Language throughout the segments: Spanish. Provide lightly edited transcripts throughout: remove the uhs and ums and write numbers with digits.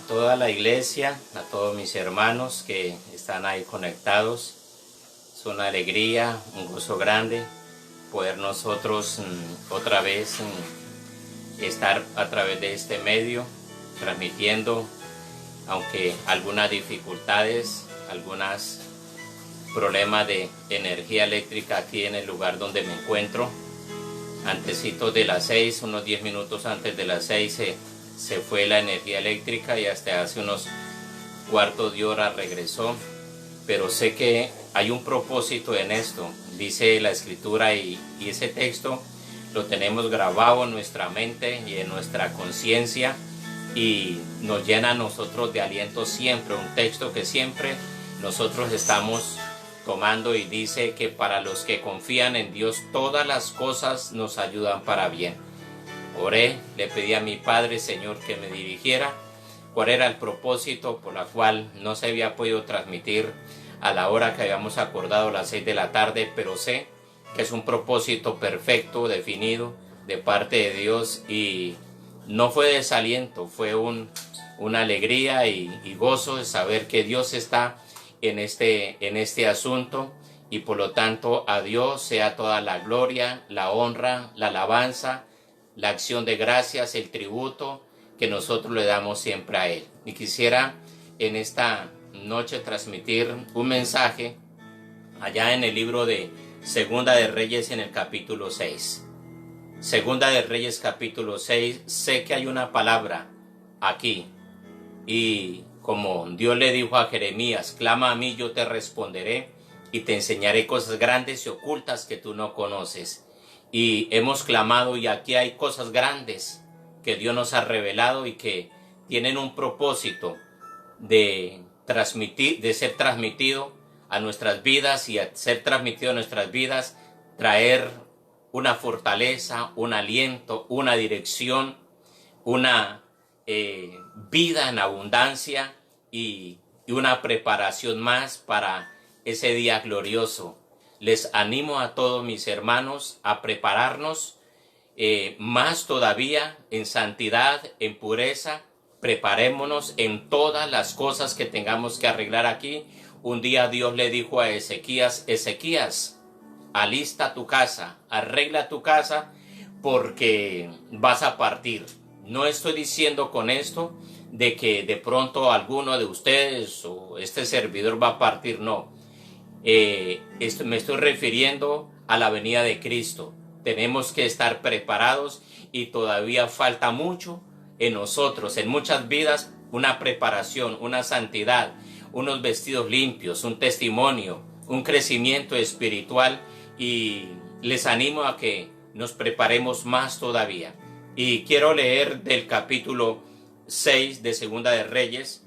toda la iglesia, a todos mis hermanos que están ahí conectados. Es una alegría, un gozo grande poder nosotros otra vez estar a través de este medio transmitiendo, aunque algunas dificultades, algunos problemas de energía eléctrica aquí en el lugar donde me encuentro. Antecitos de las 6, unos 10 minutos antes de las 6 se fue la energía eléctrica y hasta hace unos cuartos de hora regresó. Pero sé que hay un propósito en esto, dice la escritura, y ese texto lo tenemos grabado en nuestra mente y en nuestra conciencia y nos llena a nosotros de aliento siempre, un texto que siempre nosotros estamos tomando, y dice que para los que confían en Dios todas las cosas nos ayudan para bien. Oré, le pedí a mi Padre, Señor, que me dirigiera cuál era el propósito por la cual no se había podido transmitir a la hora que habíamos acordado, las 6 de la tarde, pero sé que es un propósito perfecto, definido de parte de Dios, y no fue desaliento, fue una alegría y gozo de saber que Dios está en este asunto, y por lo tanto a Dios sea toda la gloria, la honra, la alabanza, la acción de gracias, el tributo que nosotros le damos siempre a Él. Y quisiera en esta noche transmitir un mensaje allá en el libro de Segunda de Reyes, en el capítulo 6. Segunda de Reyes capítulo 6, sé que hay una palabra aquí, y como Dios le dijo a Jeremías, clama a mí, yo te responderé y te enseñaré cosas grandes y ocultas que tú no conoces. Y hemos clamado, y aquí hay cosas grandes que Dios nos ha revelado y que tienen un propósito de transmitir, de ser transmitido a nuestras vidas, y a ser transmitido a nuestras vidas traer una fortaleza, un aliento, una dirección, una vida en abundancia y una preparación más para ese día glorioso. Les animo a todos mis hermanos a prepararnos más todavía en santidad, en pureza. Preparémonos en todas las cosas que tengamos que arreglar aquí. Un día Dios le dijo a Ezequías, Ezequías, alista tu casa, arregla tu casa, porque vas a partir. No estoy diciendo con esto de que de pronto alguno de ustedes o este servidor va a partir, no. Me estoy refiriendo a la venida de Cristo. Tenemos que estar preparados, y todavía falta mucho en nosotros, en muchas vidas, una preparación, una santidad, unos vestidos limpios, un testimonio, un crecimiento espiritual, y les animo a que nos preparemos más todavía. Y quiero leer del capítulo 6 de Segunda de Reyes,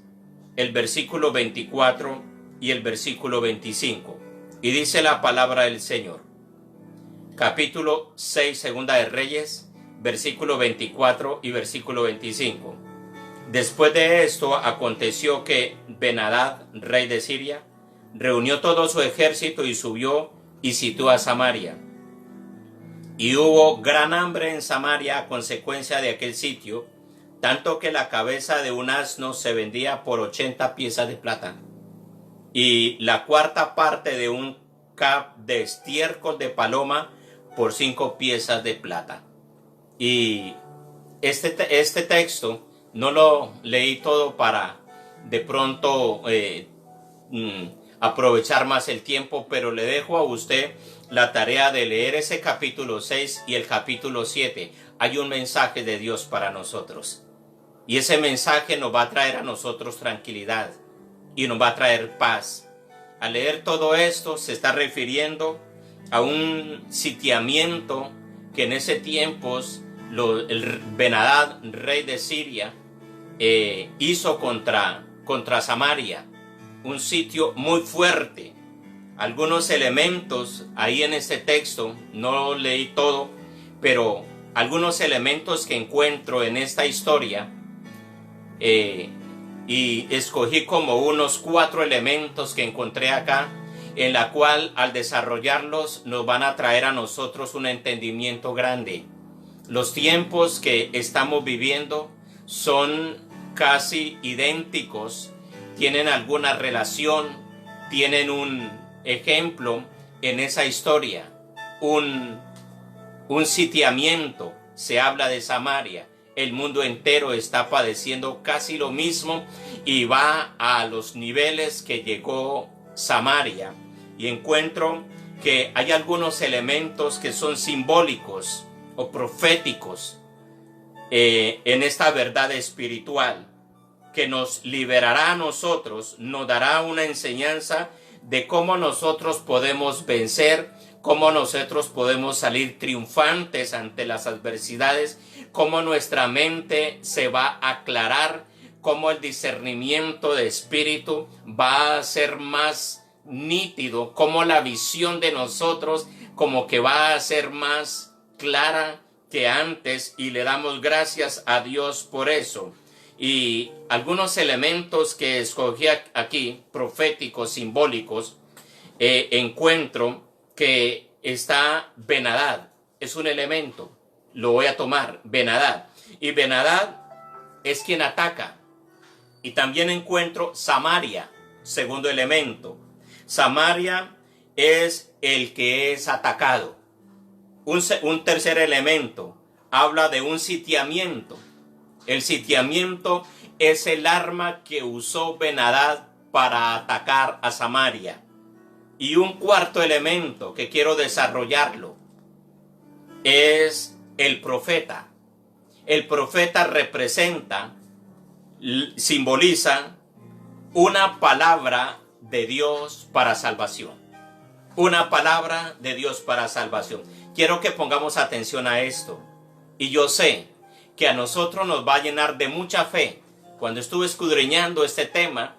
el versículo 24 y el versículo 25. Y dice la palabra del Señor. Capítulo 6, Segunda de Reyes, versículo 24 y versículo 25. Después de esto aconteció que Ben-Hadad, rey de Siria, reunió todo su ejército y subió y sitió a Samaria. Y hubo gran hambre en Samaria a consecuencia de aquel sitio, tanto que la cabeza de un asno se vendía por 80 piezas de plata, y la cuarta parte de un cab de estiércol de paloma por 5 piezas de plata. Y este texto no lo leí todo para de pronto aprovechar más el tiempo, pero le dejo a usted la tarea de leer ese capítulo 6 y el capítulo 7. Hay un mensaje de Dios para nosotros, y ese mensaje nos va a traer a nosotros tranquilidad y nos va a traer paz. Al leer todo esto se está refiriendo a un sitiamiento que en ese tiempo el Ben-Hadad, rey de Siria, hizo contra Samaria, un sitio muy fuerte. Algunos elementos ahí en este texto, no leí todo, pero algunos elementos que encuentro en esta historia, y escogí como unos 4 elementos que encontré acá, en la cual al desarrollarlos nos van a traer a nosotros un entendimiento grande. Los tiempos que estamos viviendo son casi idénticos, tienen alguna relación, tienen un ejemplo en esa historia, un sitiamiento. Se habla de Samaria. El mundo entero está padeciendo casi lo mismo y va a los niveles que llegó Samaria. Y encuentro que hay algunos elementos que son simbólicos o proféticos en esta verdad espiritual que nos liberará a nosotros, nos dará una enseñanza de cómo nosotros podemos vencer, cómo nosotros podemos salir triunfantes ante las adversidades, cómo nuestra mente se va a aclarar, cómo el discernimiento de espíritu va a ser más nítido, cómo la visión de nosotros como que va a ser más clara que antes, y le damos gracias a Dios por eso. Y algunos elementos que escogí aquí, proféticos, simbólicos, encuentro que está Ben-Hadad, es un elemento, lo voy a tomar, Ben-Hadad. Y Ben-Hadad es quien ataca. Y también encuentro Samaria, segundo elemento. Samaria es el que es atacado. Un tercer elemento habla de un sitiamiento. El sitiamiento es el arma que usó Ben-Hadad para atacar a Samaria. Y un cuarto elemento que quiero desarrollarlo es el profeta. El profeta representa, simboliza una palabra de Dios para salvación. Una palabra de Dios para salvación. Quiero que pongamos atención a esto. Y yo sé que a nosotros nos va a llenar de mucha fe. Cuando estuve escudriñando este tema,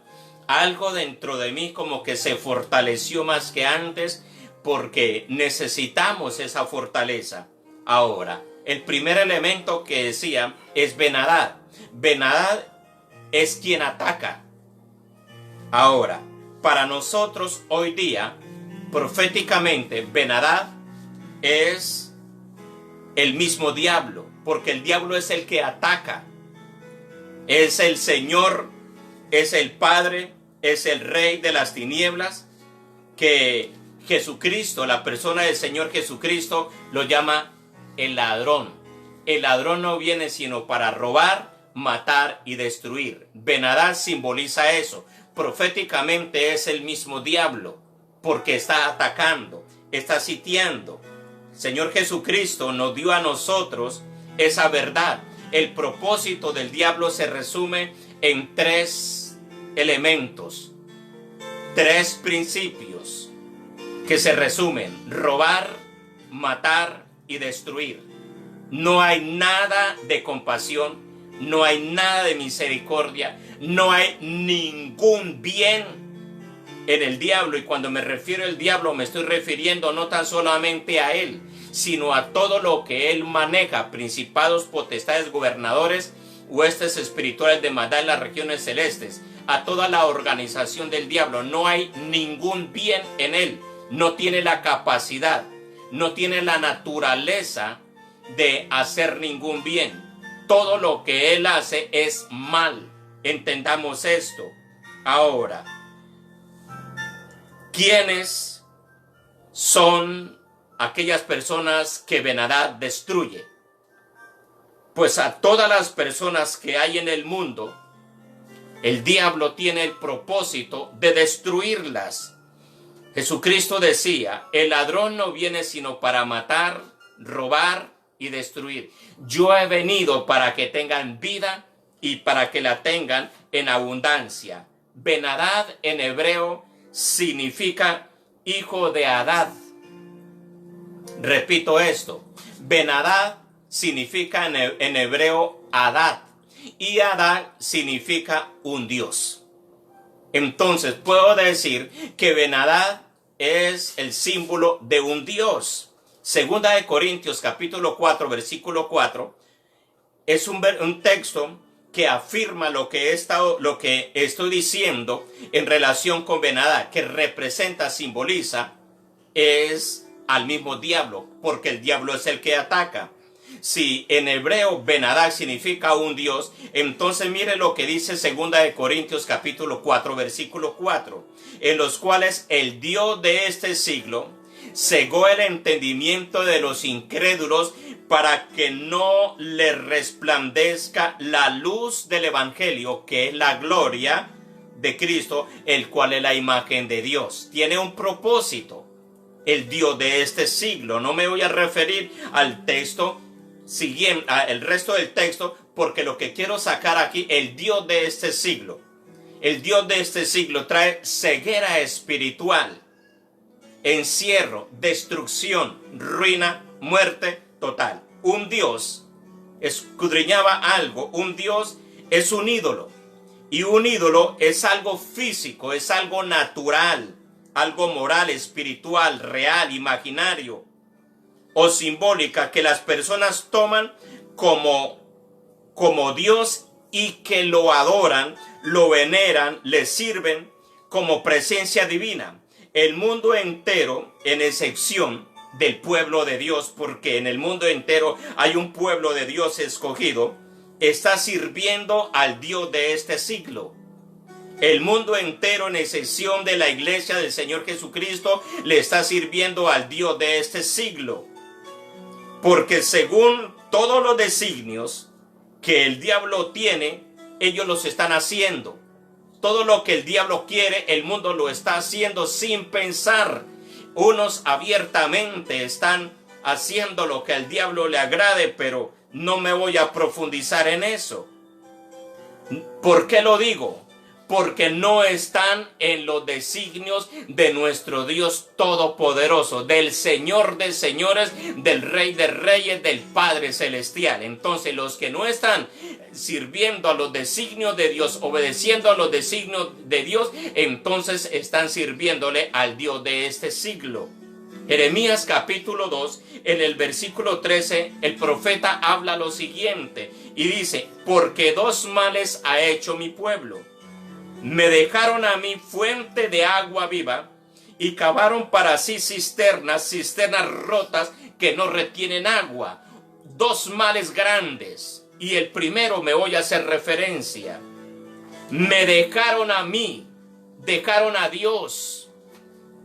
algo dentro de mí como que se fortaleció más que antes, porque necesitamos esa fortaleza. Ahora, el primer elemento que decía es Ben-Hadad. Ben-Hadad es quien ataca. Ahora, para nosotros hoy día, proféticamente, Ben-Hadad es el mismo diablo, porque el diablo es el que ataca. Es el Señor, es el Padre, es el Rey de las tinieblas, que Jesucristo, la persona del Señor Jesucristo, lo llama el ladrón. El ladrón no viene sino para robar, matar y destruir. Ben-Hadad simboliza eso. Proféticamente es el mismo diablo, porque está atacando, está sitiando. Señor Jesucristo nos dio a nosotros esa verdad. El propósito del diablo se resume en tres elementos, tres principios que se resumen: robar, matar y destruir. No hay nada de compasión, no hay nada de misericordia, no hay ningún bien en el diablo. Y cuando me refiero al diablo, me estoy refiriendo no tan solamente a él, sino a todo lo que él maneja: principados, potestades, gobernadores, huestes espirituales de maldad en las regiones celestes, a toda la organización del diablo. No hay ningún bien en él, no tiene la capacidad, no tiene la naturaleza de hacer ningún bien. Todo lo que él hace es mal. Entendamos esto. Ahora, ¿quiénes son aquellas personas que Ben-Hadad destruye? Pues a todas las personas que hay en el mundo, el diablo tiene el propósito de destruirlas. Jesucristo decía: el ladrón no viene sino para matar, robar y destruir. Yo he venido para que tengan vida y para que la tengan en abundancia. Ben-Hadad en hebreo significa hijo de Hadad. Repito esto: Ben-Hadad significa en hebreo Hadad, y Hadad significa un Dios. Entonces puedo decir que Ben-Hadad es el símbolo de un Dios. Segunda de Corintios capítulo 4 versículo 4 es un texto que afirma lo que estoy diciendo en relación con Ben-Hadad, que representa, simboliza, es al mismo diablo, porque el diablo es el que ataca. Si en hebreo Ben-Hadad significa un Dios, entonces mire lo que dice 2 Corintios capítulo 4, versículo 4, en los cuales el Dios de este siglo cegó el entendimiento de los incrédulos para que no le resplandezca la luz del evangelio, que es la gloria de Cristo, el cual es la imagen de Dios. Tiene un propósito. El Dios de este siglo. No me voy a referir al texto siguiente, el resto del texto, porque lo que quiero sacar aquí, el Dios de este siglo. El Dios de este siglo trae ceguera espiritual, encierro, destrucción, ruina, muerte total. Un Dios escudriñaba algo. Un Dios es un ídolo. Y un ídolo es algo físico, es algo natural, algo moral, espiritual, real, imaginario o simbólica que las personas toman como Dios y que lo adoran, lo veneran, le sirven como presencia divina. El mundo entero, en excepción del pueblo de Dios, porque en el mundo entero hay un pueblo de Dios escogido, está sirviendo al Dios de este siglo. El mundo entero, en excepción de la iglesia del Señor Jesucristo, le está sirviendo al Dios de este siglo. Porque según todos los designios que el diablo tiene, ellos los están haciendo. Todo lo que el diablo quiere, el mundo lo está haciendo sin pensar. Unos abiertamente están haciendo lo que al diablo le agrade, pero no me voy a profundizar en eso. ¿Por qué lo digo? Porque no están en los designios de nuestro Dios Todopoderoso, del Señor de señores, del Rey de reyes, del Padre Celestial. Entonces los que no están sirviendo a los designios de Dios, obedeciendo a los designios de Dios, entonces están sirviéndole al Dios de este siglo. Jeremías capítulo 2, en el versículo 13, el profeta habla lo siguiente y dice: porque dos males ha hecho mi pueblo. Me dejaron a mí fuente de agua viva y cavaron para sí cisternas rotas que no retienen agua. Dos males grandes. Y el primero me voy a hacer referencia. Me dejaron a mí, dejaron a Dios.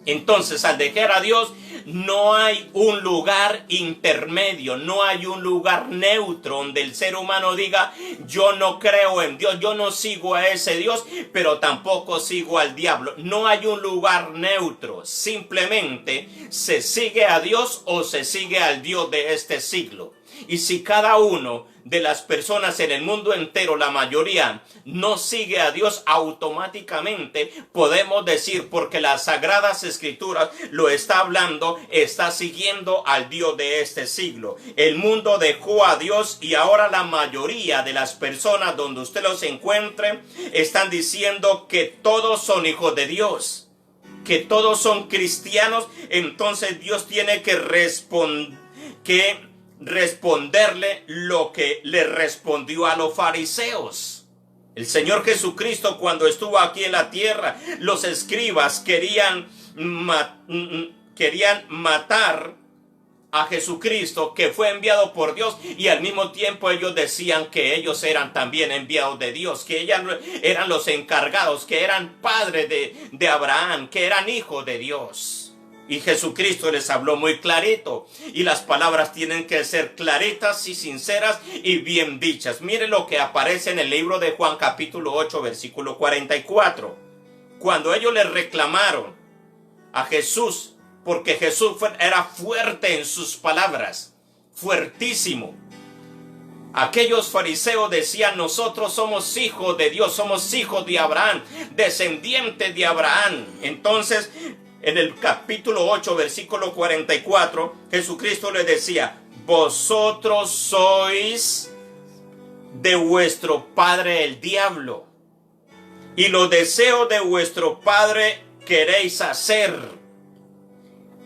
Entonces, al dejar a Dios, no hay un lugar intermedio, no hay un lugar neutro donde el ser humano diga: yo no creo en Dios, yo no sigo a ese Dios, pero tampoco sigo al diablo. No hay un lugar neutro, simplemente se sigue a Dios o se sigue al Dios de este siglo. Y si cada uno de las personas en el mundo entero, la mayoría, no sigue a Dios, automáticamente podemos decir, porque las Sagradas Escrituras lo está hablando, está siguiendo al Dios de este siglo. El mundo dejó a Dios y ahora la mayoría de las personas donde usted los encuentre están diciendo que todos son hijos de Dios, que todos son cristianos. Entonces Dios tiene que responderle lo que le respondió a los fariseos. El Señor Jesucristo, cuando estuvo aquí en la tierra, los escribas querían matar a Jesucristo, que fue enviado por Dios, y al mismo tiempo ellos decían que ellos eran también enviados de Dios, que ellos eran los encargados, que eran padres de Abraham, que eran hijos de Dios. Y Jesucristo les habló muy clarito. Y las palabras tienen que ser claritas y sinceras y bien dichas. Mire lo que aparece en el libro de Juan capítulo 8 versículo 44. Cuando ellos le reclamaron a Jesús, porque Jesús era fuerte en sus palabras, fuertísimo. Aquellos fariseos decían: nosotros somos hijos de Dios, somos hijos de Abraham, descendientes de Abraham. Entonces, en el capítulo 8, versículo 44, Jesucristo le decía: vosotros sois de vuestro padre el diablo, y los deseos de vuestro padre queréis hacer.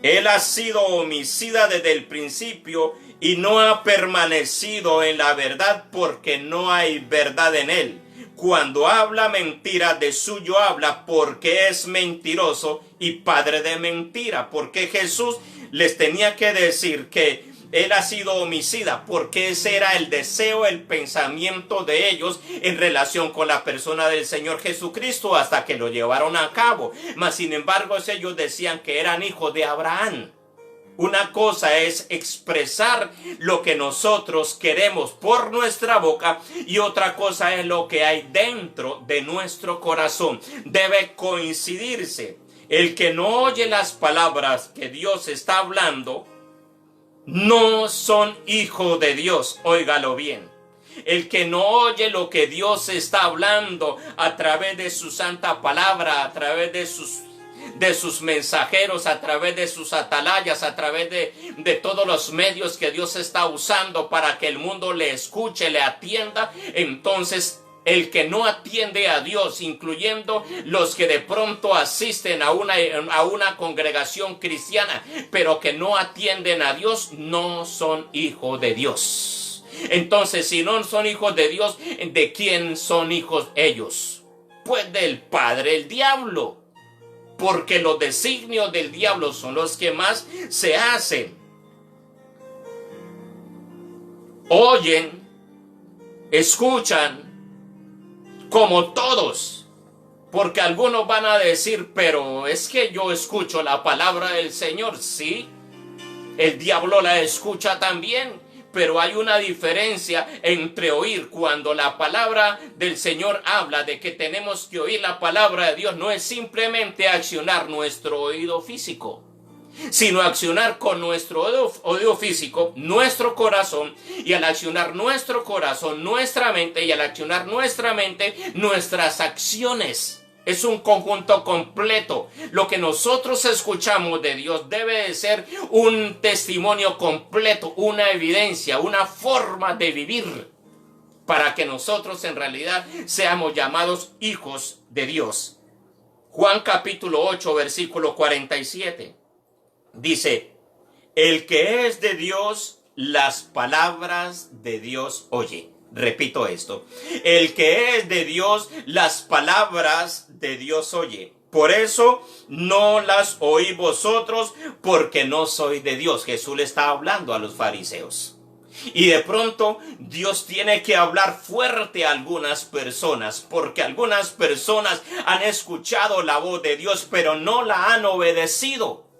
Él ha sido homicida desde el principio y no ha permanecido en la verdad, porque no hay verdad en él. Cuando habla mentira, de suyo habla, porque es mentiroso y padre de mentira. Porque Jesús les tenía que decir que él ha sido homicida, porque ese era el deseo, el pensamiento de ellos en relación con la persona del Señor Jesucristo hasta que lo llevaron a cabo. Mas sin embargo ellos decían que eran hijos de Abraham. Una cosa es expresar lo que nosotros queremos por nuestra boca y otra cosa es lo que hay dentro de nuestro corazón. Debe coincidirse. El que no oye las palabras que Dios está hablando no son hijos de Dios. Óigalo bien. El que no oye lo que Dios está hablando a través de su santa palabra, a través de sus mensajeros, a través de sus atalayas, a través de todos los medios que Dios está usando para que el mundo le escuche, le atienda, entonces el que no atiende a Dios, incluyendo los que de pronto asisten a una congregación cristiana, pero que no atienden a Dios, no son hijos de Dios. Entonces, si no son hijos de Dios, ¿de quién son hijos ellos? Pues del padre, el diablo. Porque los designios del diablo son los que más se hacen. Oyen, escuchan, como todos. Porque algunos van a decir, pero es que yo escucho la palabra del Señor. Sí, el diablo la escucha también. Pero hay una diferencia entre oír. Cuando la palabra del Señor habla de que tenemos que oír la palabra de Dios, no es simplemente accionar nuestro oído físico, sino accionar con nuestro oído físico, nuestro corazón, y al accionar nuestro corazón, nuestra mente, y al accionar nuestra mente, nuestras acciones. Es un conjunto completo. Lo que nosotros escuchamos de Dios debe de ser un testimonio completo, una evidencia, una forma de vivir para que nosotros en realidad seamos llamados hijos de Dios. Juan capítulo 8, versículo 47. Dice, el que es de Dios, las palabras de Dios oye. Repito esto, el que es de Dios, las palabras de Dios oye. Por eso no las oí vosotros, porque no soy de Dios. Jesús le está hablando a los fariseos. Y de pronto Dios tiene que hablar fuerte a algunas personas, porque algunas personas han escuchado la voz de Dios, pero no la han obedecido.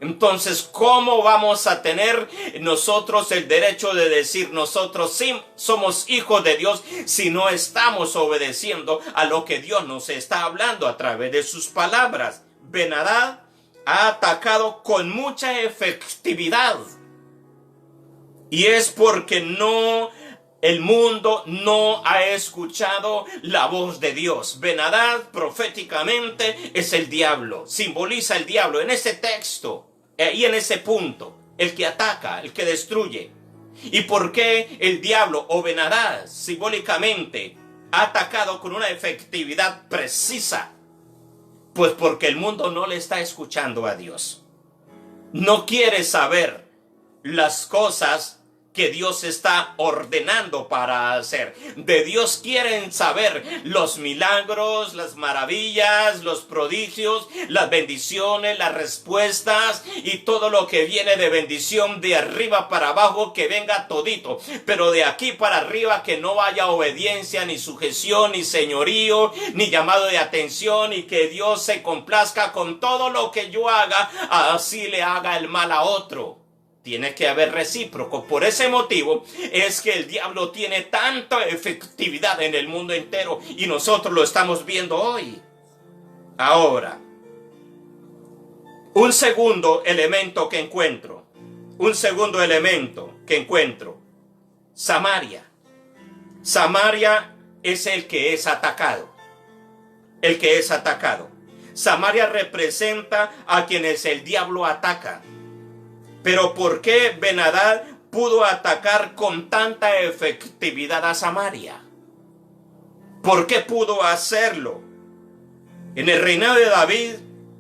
Entonces, ¿cómo vamos a tener nosotros el derecho de decir nosotros sí somos hijos de Dios si no estamos obedeciendo a lo que Dios nos está hablando a través de sus palabras? Ben-Hadad ha atacado con mucha efectividad. Y es porque el mundo no ha escuchado la voz de Dios. Ben-Hadad proféticamente es el diablo, simboliza el diablo en ese texto. Y en ese punto, el que ataca, el que destruye. ¿Y por qué el diablo o Ben-Hadad simbólicamente ha atacado con una efectividad precisa? Pues porque el mundo no le está escuchando a Dios. No quiere saber las cosas que Dios está ordenando para hacer. De Dios quieren saber los milagros, las maravillas, los prodigios, las bendiciones, las respuestas y todo lo que viene de bendición de arriba para abajo, que venga todito. Pero de aquí para arriba que no haya obediencia, ni sujeción, ni señorío, ni llamado de atención, y que Dios se complazca con todo lo que yo haga, así le haga el mal a otro. Tiene que haber recíproco. Por ese motivo es que el diablo tiene tanta efectividad en el mundo entero y nosotros lo estamos viendo hoy. Ahora, un segundo elemento que encuentro. Samaria. Samaria es el que es atacado. Samaria representa a quienes el diablo ataca. Pero ¿por qué Ben-Hadad pudo atacar con tanta efectividad a Samaria? ¿Por qué pudo hacerlo? En el reinado de David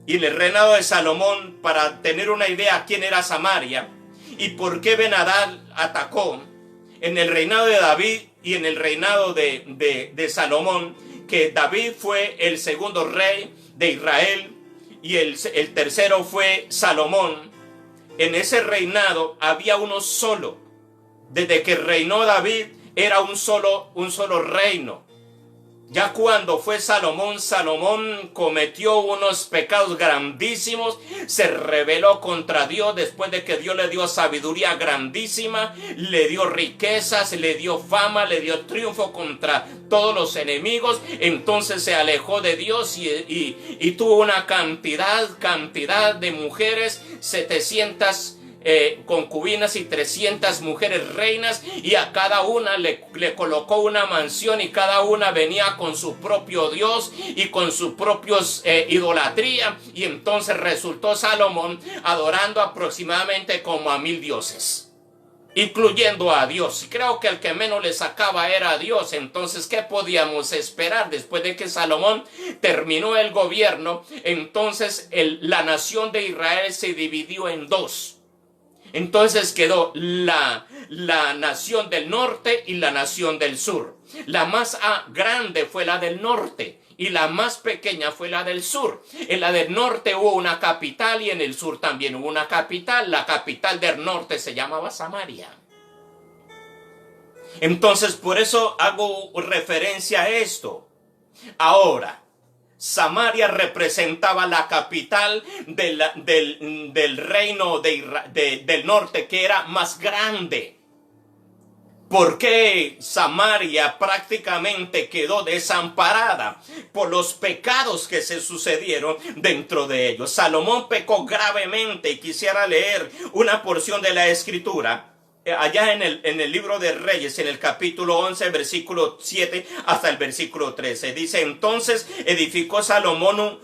y en el reinado de Salomón, para tener una idea quién era Samaria y por qué Ben-Hadad atacó, en el reinado de David y en el reinado de Salomón, que David fue el segundo rey de Israel y el tercero fue Salomón. en ese reinado había uno solo. Desde que reinó David era un solo reino. Ya cuando fue Salomón, Salomón cometió unos pecados grandísimos, se rebeló contra Dios después de que Dios le dio sabiduría grandísima, le dio riquezas, le dio fama, le dio triunfo contra todos los enemigos. Entonces se alejó de Dios y tuvo una cantidad de mujeres, 700 concubinas y 300 mujeres reinas, y a cada una le colocó una mansión, y cada una venía con su propio Dios y con sus propios idolatría, y entonces resultó Salomón adorando aproximadamente como a 1000 dioses, incluyendo a Dios. Y creo que el que menos le sacaba era a Dios. Entonces, ¿qué podíamos esperar? Después de que Salomón terminó el gobierno, entonces la nación de Israel se dividió en dos. Entonces quedó la nación del norte y la nación del sur. La más grande fue la del norte y la más pequeña fue la del sur. En la del norte hubo una capital y en el sur también hubo una capital. La capital del norte se llamaba Samaria. Entonces, por eso hago referencia a esto. Ahora, Samaria representaba la capital del reino del norte, que era más grande. ¿Por qué Samaria prácticamente quedó desamparada? Por los pecados que se sucedieron dentro de ellos. Salomón pecó gravemente, y quisiera leer una porción de la Escritura allá en el libro de Reyes, en el capítulo 11, versículo 7 hasta el versículo 13. Dice: entonces edificó Salomón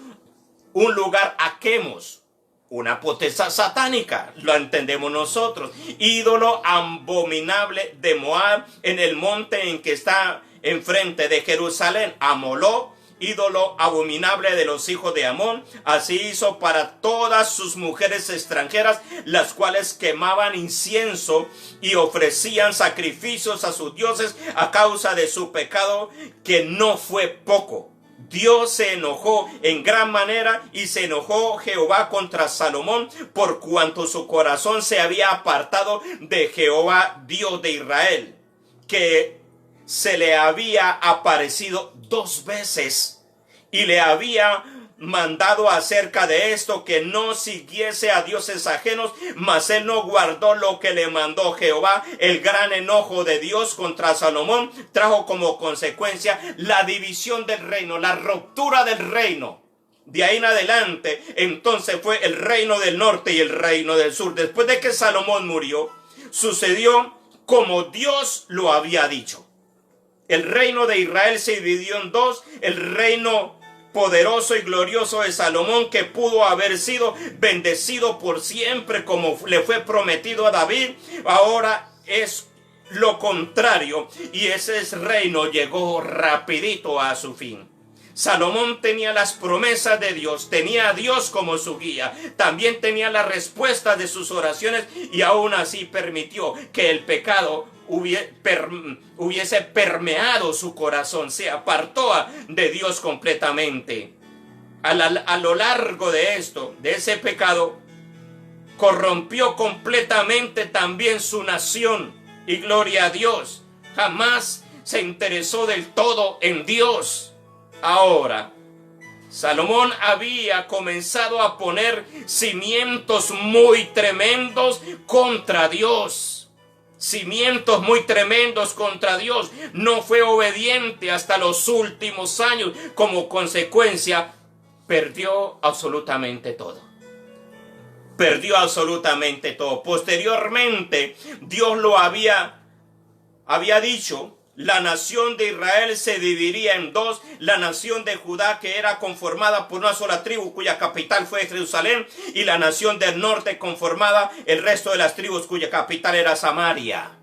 un lugar a Quemos, una potestad satánica, lo entendemos nosotros, ídolo abominable de Moab, en el monte en que está enfrente de Jerusalén, a Moloc, ídolo abominable de los hijos de Amón. Así hizo para todas sus mujeres extranjeras, las cuales quemaban incienso y ofrecían sacrificios a sus dioses a causa de su pecado, que no fue poco. Dios se enojó en gran manera, y se enojó Jehová contra Salomón, por cuanto su corazón se había apartado de Jehová, Dios de Israel, que se le había aparecido 2 veces y le había mandado acerca de esto que no siguiese a dioses ajenos, mas él no guardó lo que le mandó Jehová. El gran enojo de Dios contra Salomón trajo como consecuencia la división del reino, la ruptura del reino. De ahí en adelante, entonces fue el reino del norte y el reino del sur. Después de que Salomón murió, sucedió como Dios lo había dicho. El reino de Israel se dividió en dos: el reino poderoso y glorioso de Salomón, que pudo haber sido bendecido por siempre como le fue prometido a David, ahora es lo contrario, y ese reino llegó rapidito a su fin. Salomón tenía las promesas de Dios, tenía a Dios como su guía, también tenía la respuesta de sus oraciones, y aún así permitió que el pecado hubiese permeado su corazón, se apartó de Dios completamente. A lo largo de ese pecado, corrompió completamente también su nación, y gloria a Dios, jamás se interesó del todo en Dios. Ahora, Salomón había comenzado a poner cimientos muy tremendos contra Dios. Cimientos muy tremendos contra Dios. No fue obediente hasta los últimos años. Como consecuencia, perdió absolutamente todo. Perdió absolutamente todo. Posteriormente, Dios lo había dicho: la nación de Israel se dividiría en dos: la nación de Judá, que era conformada por una sola tribu, cuya capital fue Jerusalén, y la nación del norte, conformada el resto de las tribus, cuya capital era Samaria.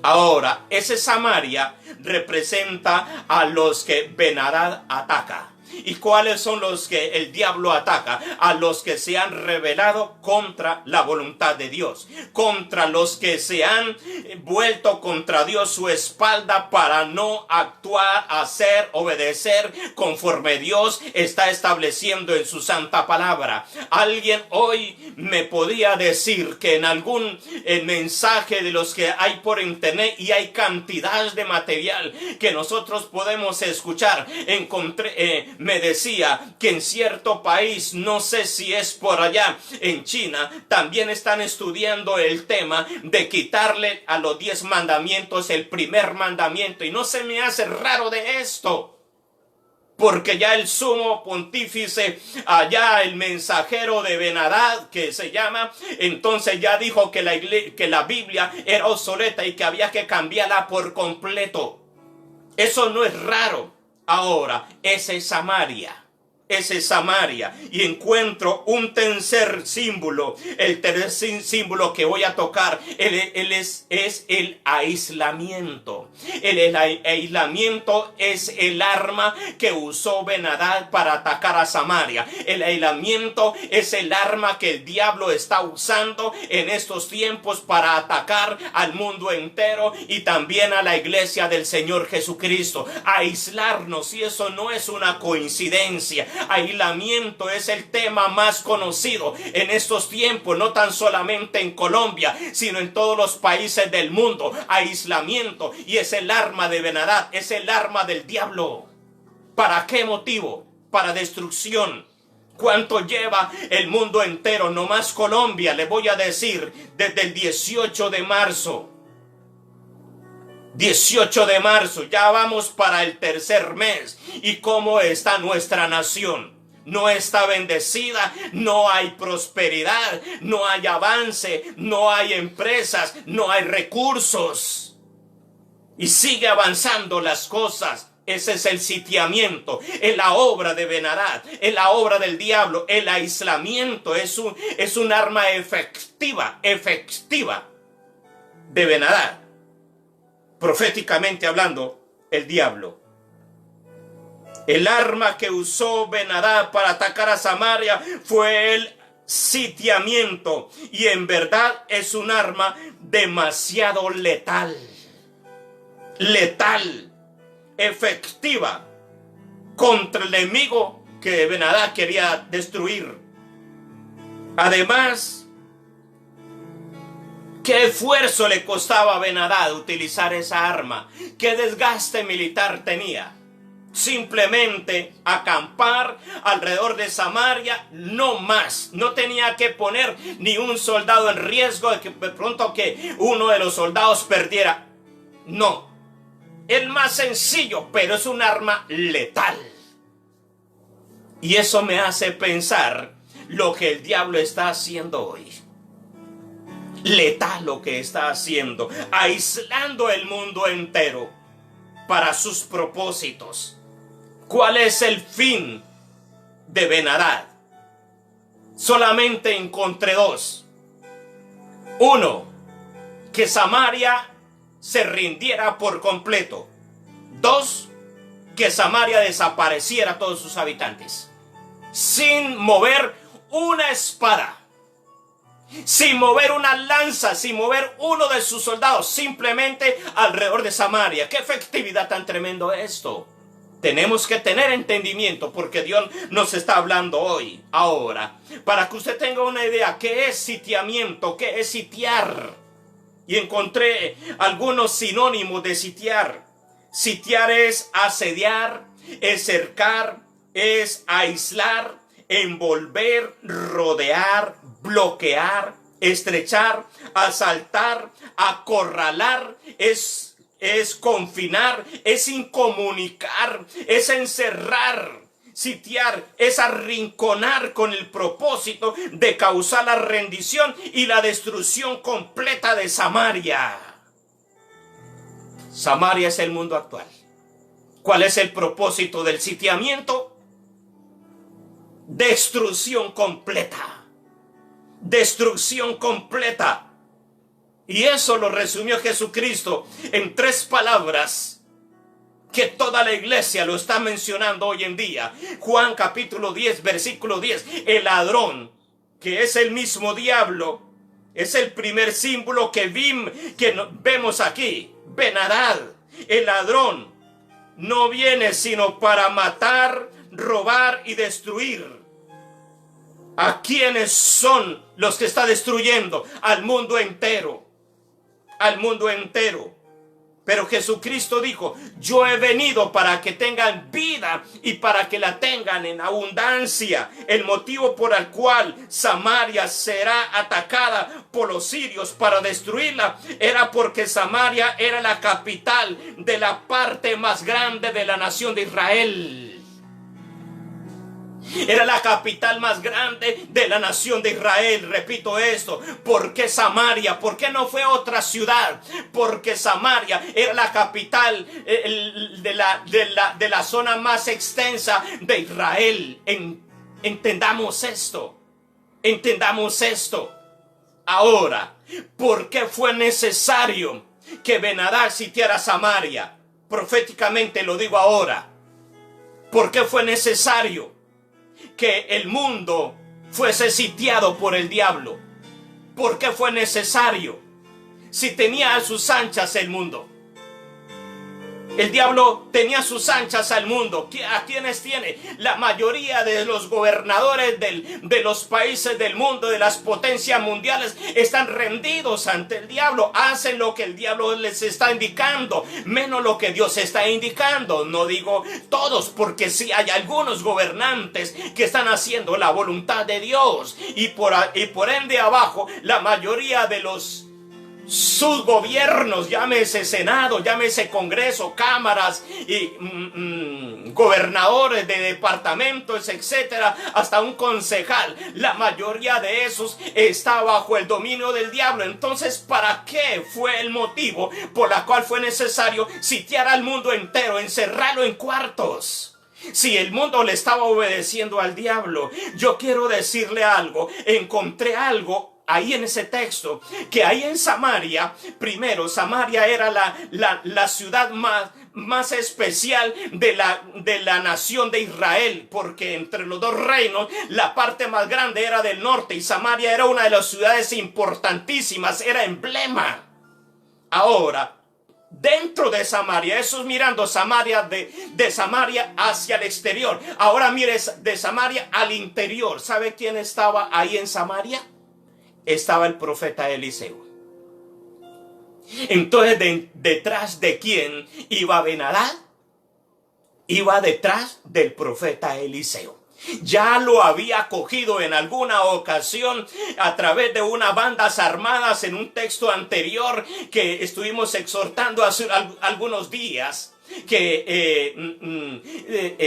Ahora, ese Samaria representa a los que Ben-Hadad ataca. ¿Y cuáles son los que el diablo ataca? A los que se han rebelado contra la voluntad de Dios, contra los que se han vuelto contra Dios su espalda para no actuar, hacer, obedecer conforme Dios está estableciendo en su santa palabra. Alguien hoy me podía decir que en algún mensaje de los que hay por internet, y hay cantidad de material que nosotros podemos escuchar, me decía que en cierto país, no sé si es por allá en China, también están estudiando el tema de quitarle a los 10 mandamientos el primer mandamiento, y no se me hace raro de esto, porque ya el sumo pontífice, allá el mensajero de Ben-Hadad, que se llama, entonces ya dijo que la Biblia era obsoleta y que había que cambiarla por completo. Eso no es raro. Ahora, ese es Samaria. Ese es Samaria. Y encuentro un tercer símbolo. El tercer símbolo que voy a tocar es el aislamiento. El aislamiento es el arma que usó Ben-Hadad para atacar a Samaria. El aislamiento es el arma que el diablo está usando en estos tiempos para atacar al mundo entero y también a la iglesia del Señor Jesucristo. Aislarnos, y eso no es una coincidencia. Aislamiento es el tema más conocido en estos tiempos, no tan solamente en Colombia, sino en todos los países del mundo. Aislamiento, y es el arma de Ben-Hadad, es el arma del diablo. ¿Para qué motivo? Para destrucción. ¿Cuánto lleva el mundo entero? No más Colombia, le voy a decir, desde el 18 de marzo. 18 de marzo, ya vamos para el tercer mes. ¿Y cómo está nuestra nación? No está bendecida, no hay prosperidad, no hay avance, no hay empresas, no hay recursos. Y sigue avanzando las cosas. Ese es el sitiamiento, es la obra de Ben-Hadad, es la obra del diablo. El aislamiento es un arma efectiva de Ben-Hadad. Proféticamente hablando, el diablo. El arma que usó Ben-Hadad para atacar a Samaria fue el sitiamiento. Y en verdad es un arma demasiado letal. Letal. Efectiva. Contra el enemigo que Ben-Hadad quería destruir. Además, ¿qué esfuerzo le costaba a Ben-Hadad utilizar esa arma? ¿Qué desgaste militar tenía? Simplemente acampar alrededor de Samaria, no más. No tenía que poner ni un soldado en riesgo de que de pronto que uno de los soldados perdiera. No. Es más sencillo, pero es un arma letal. Y eso me hace pensar lo que el diablo está haciendo hoy. Letal lo que está haciendo, aislando el mundo entero para sus propósitos. ¿Cuál es el fin de Ben-Hadad? Solamente encontré dos. Uno, que Samaria se rindiera por completo. Dos, que Samaria desapareciera todos sus habitantes, sin mover una espada, sin mover una lanza, sin mover uno de sus soldados, simplemente alrededor de Samaria. ¿Qué efectividad tan tremendo esto? Tenemos que tener entendimiento porque Dios nos está hablando hoy, ahora, para que usted tenga una idea. ¿Qué es sitiamiento? ¿Qué es sitiar? Y encontré algunos sinónimos de sitiar. Sitiar es asediar, es cercar, es aislar, envolver, rodear, bloquear, estrechar, asaltar, acorralar, es confinar, es incomunicar, es encerrar. Sitiar es arrinconar con el propósito de causar la rendición y la destrucción completa de Samaria. Samaria es el mundo actual. ¿Cuál es el propósito del sitiamiento? Destrucción completa. Destrucción completa. Y eso lo resumió Jesucristo en 3 palabras que toda la iglesia lo está mencionando hoy en día. Juan capítulo 10, versículo 10. El ladrón, que es el mismo diablo, es el primer símbolo que vemos aquí. Ben-Hadad, el ladrón, no viene sino para matar, robar y destruir. ¿A quiénes son los que está destruyendo? Al mundo entero. Al mundo entero. Pero Jesucristo dijo, yo he venido para que tengan vida y para que la tengan en abundancia. El motivo por el cual Samaria será atacada por los sirios para destruirla era porque Samaria era la capital de la parte más grande de la nación de Israel. Era la capital más grande de la nación de Israel. Repito esto. ¿Por qué Samaria? ¿Por qué no fue otra ciudad? Porque Samaria era la capital de la zona más extensa de Israel. Entendamos esto. Entendamos esto. Ahora, ¿por qué fue necesario que Ben-Hadad sitiara Samaria? Proféticamente lo digo ahora. ¿Por qué fue necesario que el mundo fuese sitiado por el diablo? ¿Por qué fue necesario? Si tenía a sus anchas el mundo. El diablo tenía sus anchas al mundo. ¿A quiénes tiene? La mayoría de los gobernadores de los países del mundo, de las potencias mundiales, están rendidos ante el diablo. Hacen lo que el diablo les está indicando, menos lo que Dios está indicando. No digo todos, porque sí hay algunos gobernantes que están haciendo la voluntad de Dios. Y por ende abajo, la mayoría de sus gobiernos, llámese Senado, llámese Congreso, cámaras y gobernadores de departamentos, etcétera, hasta un concejal, la mayoría de esos está bajo el dominio del diablo. Entonces, ¿para qué fue el motivo por la cual fue necesario sitiar al mundo entero, encerrarlo en cuartos? Si el mundo le estaba obedeciendo al diablo. Yo quiero decirle algo, encontré algo ahí en ese texto, que ahí en Samaria, primero, Samaria era la ciudad más especial de la nación de Israel, porque entre los dos reinos, la parte más grande era del norte, y Samaria era una de las ciudades importantísimas, era emblema. Ahora, dentro de Samaria, eso es mirando Samaria de Samaria hacia el exterior. Ahora mires de Samaria al interior. ¿Sabe quién estaba ahí en Samaria? Estaba el profeta Eliseo. Entonces, ¿detrás de quién iba Ben-Hadad? Iba detrás del profeta Eliseo. Ya lo había cogido en alguna ocasión a través de unas bandas armadas en un texto anterior que estuvimos exhortando hace algunos días, que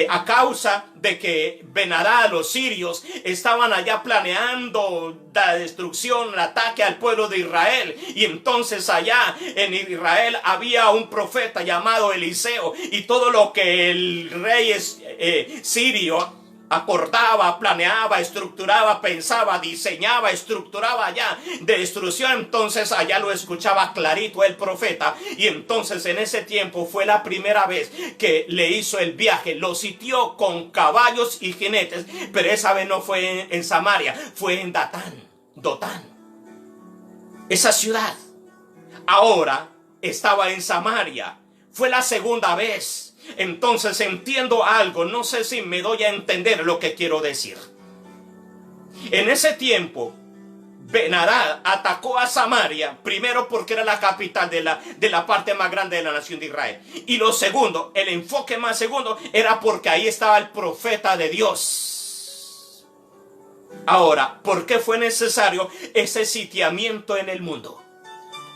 a causa de que Ben-Hadad, los sirios, estaban allá planeando la destrucción, el ataque al pueblo de Israel, y entonces allá en Israel había un profeta llamado Eliseo, y todo lo que el rey sirio acordaba, planeaba, estructuraba, pensaba, diseñaba, estructuraba allá de destrucción, entonces allá lo escuchaba clarito el profeta. Y entonces en ese tiempo fue la primera vez que le hizo el viaje, lo sitió con caballos y jinetes, pero esa vez no fue en Samaria, fue en Dotán, esa ciudad. Ahora estaba en Samaria, fue la segunda vez. Entonces entiendo algo, no sé si me doy a entender lo que quiero decir. En ese tiempo, Ben-Hadad atacó a Samaria, primero porque era la capital de la parte más grande de la nación de Israel. Y lo segundo, el enfoque más segundo, era porque ahí estaba el profeta de Dios. Ahora, ¿por qué fue necesario ese sitiamiento en el mundo?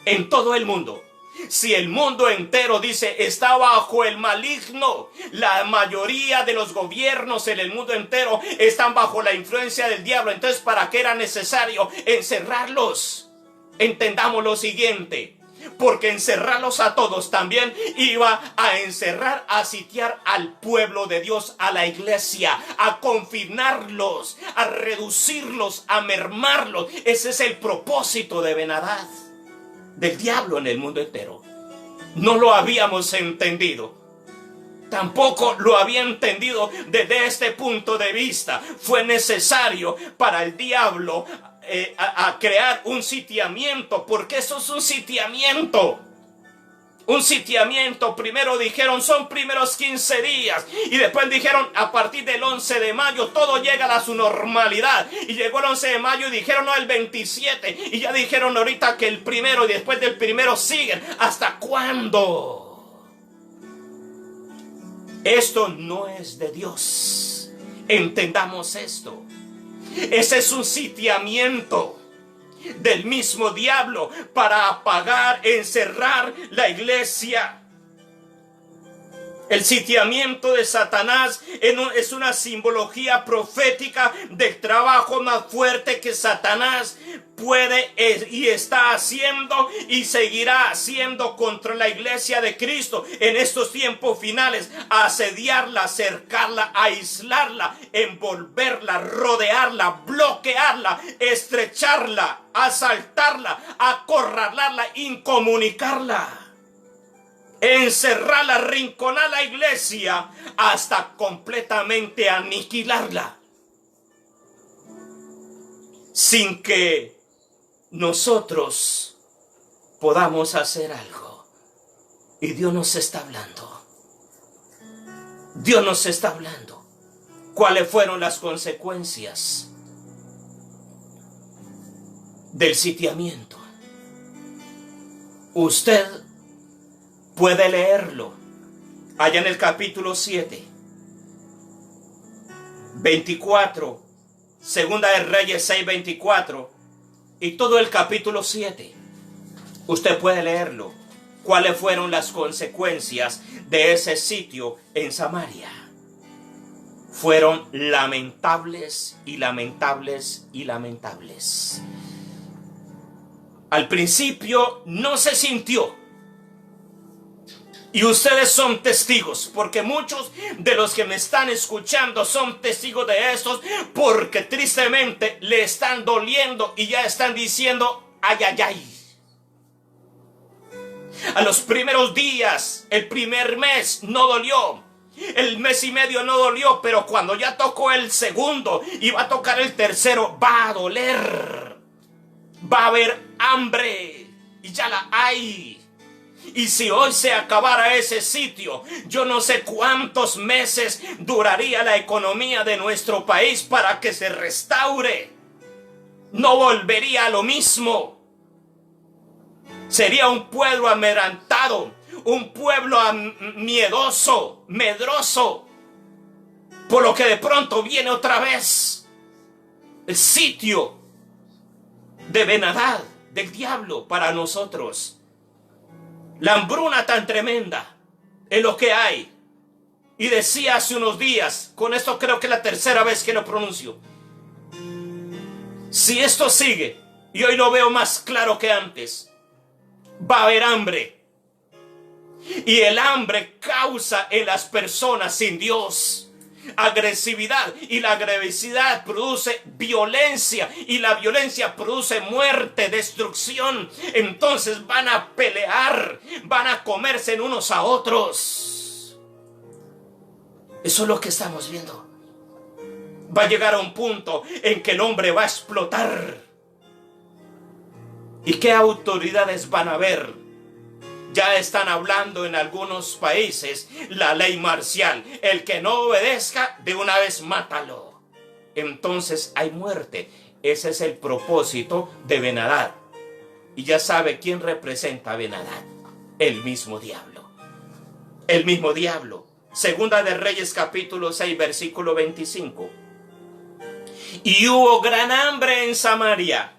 En todo el mundo. Si el mundo entero, dice, está bajo el maligno, la mayoría de los gobiernos en el mundo entero están bajo la influencia del diablo, entonces ¿para qué era necesario encerrarlos? Entendamos lo siguiente, porque encerrarlos a todos también iba a encerrar, a sitiar al pueblo de Dios, a la iglesia, a confinarlos, a reducirlos, a mermarlos. Ese es el propósito de Ben-Hadad, del diablo en el mundo entero. No lo habíamos entendido. tampoco lo había entendido desde este punto de vista. Fue necesario para el diablo a crear un sitiamiento, porque eso es un sitiamiento. Un sitiamiento, primero dijeron son primeros 15 días y después dijeron a partir del 11 de mayo todo llega a su normalidad, y llegó el 11 de mayo y dijeron no, el 27, y ya dijeron ahorita que el primero, y después del primero siguen. ¿Hasta cuándo? Esto no es de Dios. Entendamos esto. Ese es un sitiamiento del mismo diablo para apagar, encerrar la iglesia. El sitiamiento de Satanás es una simbología profética del trabajo más fuerte que Satanás puede y está haciendo y seguirá haciendo contra la iglesia de Cristo en estos tiempos finales: asediarla, cercarla, aislarla, envolverla, rodearla, bloquearla, estrecharla, asaltarla, acorralarla, incomunicarla, encerrarla, arrinconar la iglesia hasta completamente aniquilarla, sin que nosotros podamos hacer algo. Y Dios nos está hablando. Dios nos está hablando. ¿Cuáles fueron las consecuencias del sitiamiento? Usted puede leerlo allá en el capítulo 7, 24, Segunda de Reyes 6, 24, y todo el capítulo 7. Usted puede leerlo. ¿Cuáles fueron las consecuencias de ese sitio en Samaria? Fueron lamentables y lamentables y lamentables. Al principio no se sintió. Y ustedes son testigos, porque muchos de los que me están escuchando son testigos de estos, porque tristemente le están doliendo y ya están diciendo ay, ay, ay. A los primeros días, el primer mes no dolió, el mes y medio no dolió, pero cuando ya tocó el segundo y va a tocar el tercero, va a doler. Va a haber hambre y ya la hay. Y si hoy se acabara ese sitio, yo no sé cuántos meses duraría la economía de nuestro país para que se restaure. No volvería a lo mismo. Sería un pueblo amedrentado, un pueblo miedoso, medroso. Por lo que de pronto viene otra vez el sitio de Ben-Hadad, del diablo, para nosotros. La hambruna tan tremenda es lo que hay. Y decía hace unos días, con esto creo que es la tercera vez que lo pronuncio: si esto sigue, y hoy lo veo más claro que antes, va a haber hambre. Y el hambre causa en las personas sin Dios agresividad, y la agresividad produce violencia, y la violencia produce muerte, destrucción. Entonces van a pelear, van a comerse en unos a otros. Eso es lo que estamos viendo. Va a llegar a un punto en que el hombre va a explotar. ¿Y qué autoridades van a haber? Ya están hablando en algunos países la ley marcial. El que no obedezca, de una vez mátalo. Entonces hay muerte. Ese es el propósito de Ben-Hadad. Y ya sabe quién representa a Ben-Hadad. El mismo diablo. El mismo diablo. Segunda de Reyes capítulo 6 versículo 25. Y hubo gran hambre en Samaria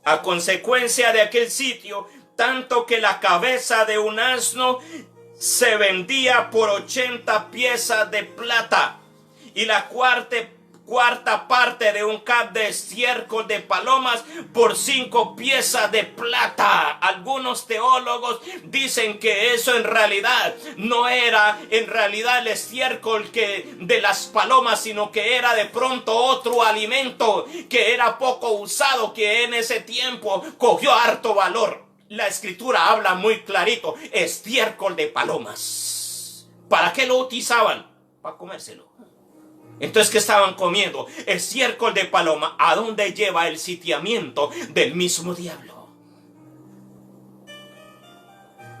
a consecuencia de aquel sitio, tanto que la cabeza de un asno se vendía por 80 piezas de plata, y la cuarta parte de un cap de estiércol de palomas por 5 piezas de plata. Algunos teólogos dicen que eso en realidad no era en realidad el estiércol de las palomas, sino que era de pronto otro alimento que era poco usado, que en ese tiempo cogió harto valor. La escritura habla muy clarito: estiércol de palomas. ¿Para qué lo utilizaban? Para comérselo. Entonces, ¿qué estaban comiendo? Estiércol de paloma. ¿A dónde lleva el sitiamiento del mismo diablo?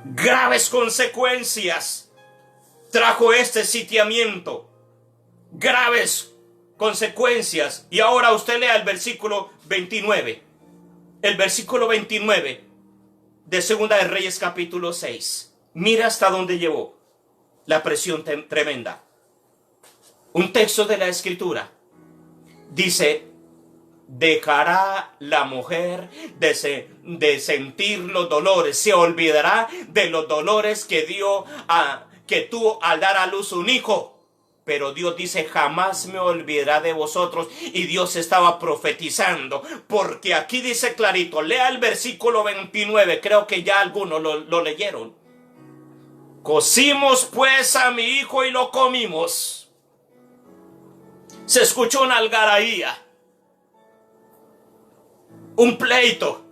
Graves consecuencias trajo este sitiamiento. Graves consecuencias. Y ahora usted lea el versículo 29. El versículo 29 de Segunda de Reyes capítulo 6. Mira hasta dónde llevó la presión tremenda. Un texto de la Escritura dice: dejará la mujer de sentir los dolores, se olvidará de los dolores que tuvo al dar a luz un hijo. Pero Dios dice: jamás me olvidará de vosotros. Y Dios estaba profetizando, porque aquí dice clarito, lea el versículo 29, creo que ya algunos lo leyeron. Cocimos pues a mi hijo y lo comimos. Se escuchó una algarabía, un pleito.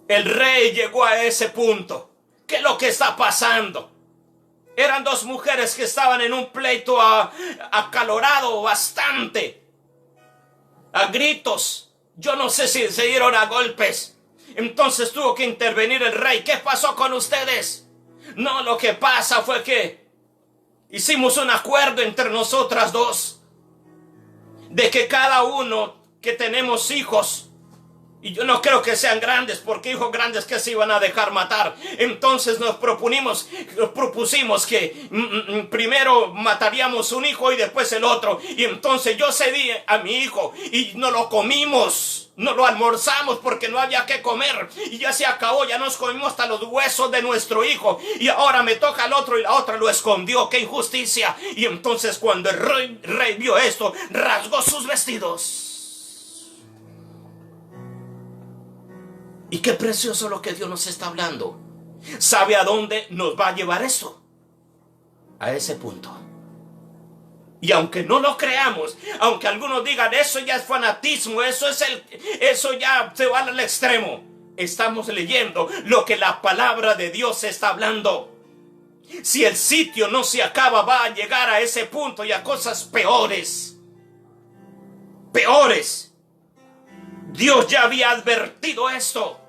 El rey llegó a ese punto. ¿Qué es lo que está pasando? Eran dos mujeres que estaban en un pleito acalorado bastante, a gritos. Yo no sé si se dieron a golpes. Entonces tuvo que intervenir el rey. ¿Qué pasó con ustedes? No, lo que pasa fue que hicimos un acuerdo entre nosotras dos, de que cada uno que tenemos hijos, y yo no creo que sean grandes, porque hijos grandes que se iban a dejar matar. Entonces nos propusimos que primero mataríamos un hijo y después el otro. Y entonces yo cedí a mi hijo y no lo comimos, no lo almorzamos porque no había que comer. Y ya se acabó, ya nos comimos hasta los huesos de nuestro hijo. Y ahora me toca al otro y la otra lo escondió. ¡Qué injusticia! Y entonces cuando el rey vio esto, rasgó sus vestidos. Y qué precioso lo que Dios nos está hablando. ¿Sabe a dónde nos va a llevar esto? A ese punto. Y aunque no lo creamos, aunque algunos digan eso ya es fanatismo, eso ya se va al extremo, estamos leyendo lo que la palabra de Dios está hablando. Si el sitio no se acaba, va a llegar a ese punto y a cosas peores. Peores. Dios ya había advertido esto.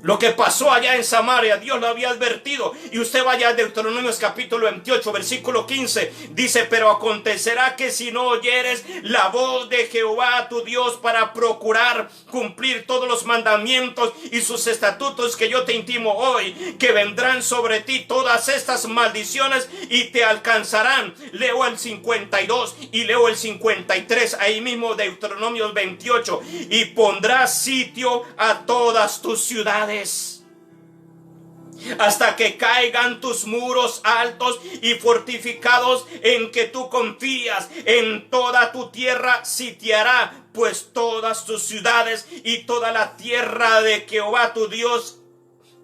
Lo que pasó allá en Samaria, Dios lo había advertido. Y usted vaya a Deuteronomio capítulo 28, versículo 15. Dice: pero acontecerá que si no oyeres la voz de Jehová tu Dios para procurar cumplir todos los mandamientos y sus estatutos que yo te intimo hoy, que vendrán sobre ti todas estas maldiciones y te alcanzarán. Leo el 52 y leo el 53, ahí mismo Deuteronomio 28. Y pondrás sitio a todas tus ciudades, hasta que caigan tus muros altos y fortificados en que tú confías. En toda tu tierra sitiará pues todas tus ciudades y toda la tierra de Jehová tu Dios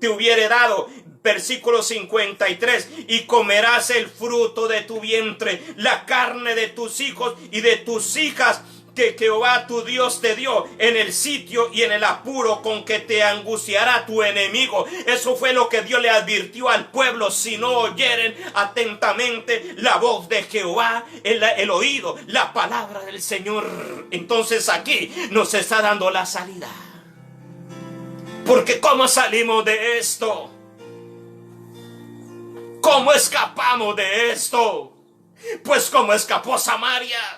te hubiere dado. Versículo 53. Y comerás el fruto de tu vientre, la carne de tus hijos y de tus hijas, que Jehová tu Dios te dio en el sitio y en el apuro con que te angustiará tu enemigo. Eso fue lo que Dios le advirtió al pueblo: si no oyeren atentamente la voz de Jehová, el oído, la palabra del Señor. Entonces aquí nos está dando la salida. Porque ¿cómo salimos de esto? ¿Cómo escapamos de esto? Pues como escapó Samaria.